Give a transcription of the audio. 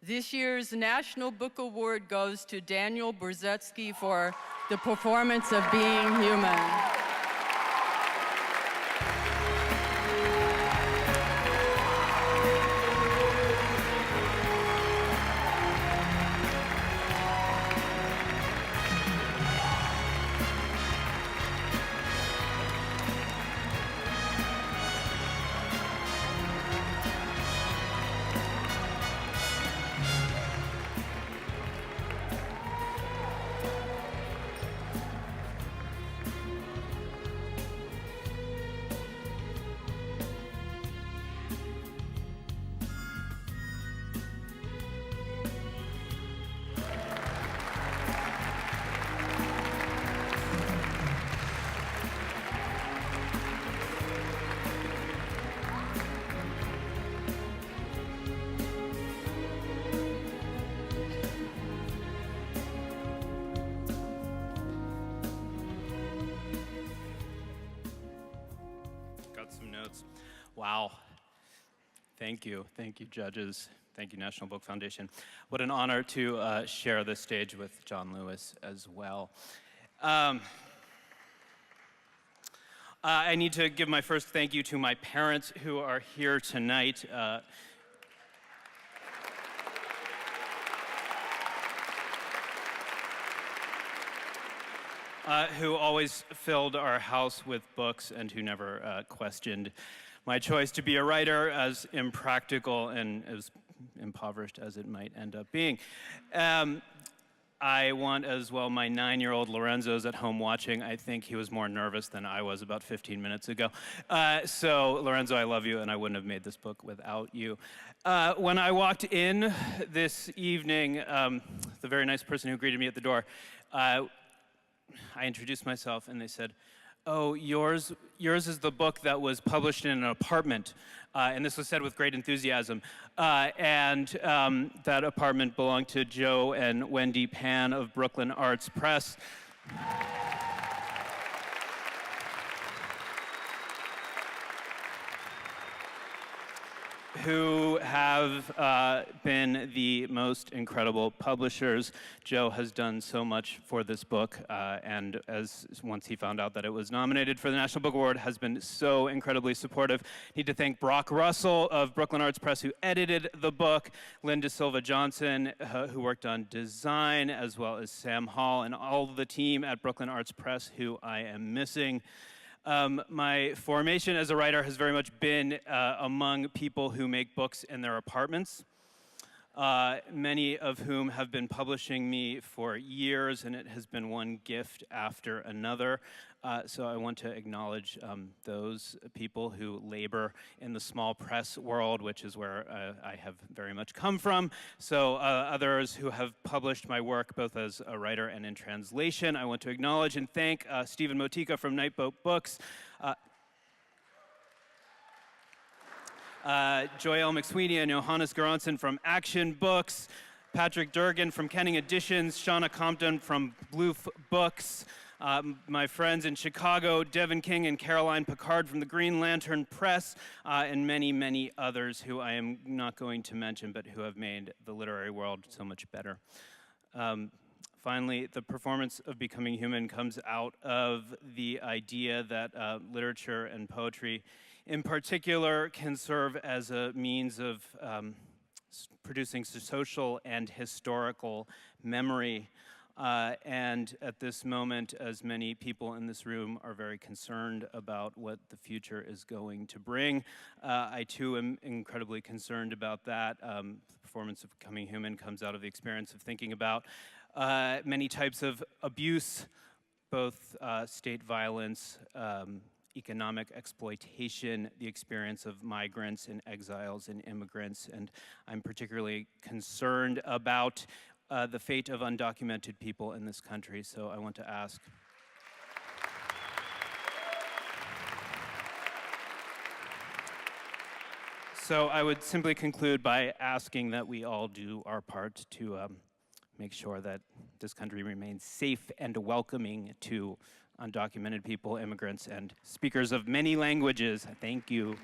This year's National Book Award goes to Daniel Borzutzky for the performance of Being Human. Got some notes. Wow. Thank you, judges. Thank you, National Book Foundation. What an honor to share this stage with John Lewis as well. I need to give my first thank you to my parents who are here tonight. Who always filled our house with books and who never questioned my choice to be a writer, as impractical and as impoverished as it might end up being. I want as well, my 9-year-old Lorenzo's at home watching. I think he was more nervous than I was about 15 minutes ago. So Lorenzo, I love you, and I wouldn't have made this book without you. When I walked in this evening, the very nice person who greeted me at the door, I introduced myself, and they said, "Oh, yours is the book that was published in an apartment," and this was said with great enthusiasm. And that apartment belonged to Joe and Wendy Pan of Brooklyn Arts Press. Who have been the most incredible publishers. Joe has done so much for this book, and once he found out that it was nominated for the National Book Award, has been so incredibly supportive. Need to thank Brock Russell of Brooklyn Arts Press, who edited the book, Linda Silva Johnson, who worked on design, as well as Sam Hall and all the team at Brooklyn Arts Press, who I am missing. My formation as a writer has very much been among people who make books in their apartments, many of whom have been publishing me for years, and it has been one gift after another. So I want to acknowledge those people who labor in the small press world, which is where I have very much come from. So others who have published my work, both as a writer and in translation, I want to acknowledge and thank Stephen Motika from Nightboat Books, Joelle McSweeney and Johannes Goranson from Action Books, Patrick Durgan from Kenning Editions, Shauna Compton from Bloof Books, my friends in Chicago, Devin King and Caroline Picard from the Green Lantern Press, and many, many others who I am not going to mention, but who have made the literary world so much better. Finally, the performance of Becoming Human comes out of the idea that literature and poetry in particular can serve as a means of producing social and historical memory. And at this moment, as many people in this room are very concerned about what the future is going to bring, I too am incredibly concerned about that. The performance of Becoming Human comes out of the experience of thinking about many types of abuse, both state violence, economic exploitation, the experience of migrants and exiles and immigrants, and I'm particularly concerned about the fate of undocumented people in this country. So I want to ask, so I would simply conclude by asking that we all do our part to make sure that this country remains safe and welcoming to undocumented people, immigrants, and speakers of many languages. Thank you.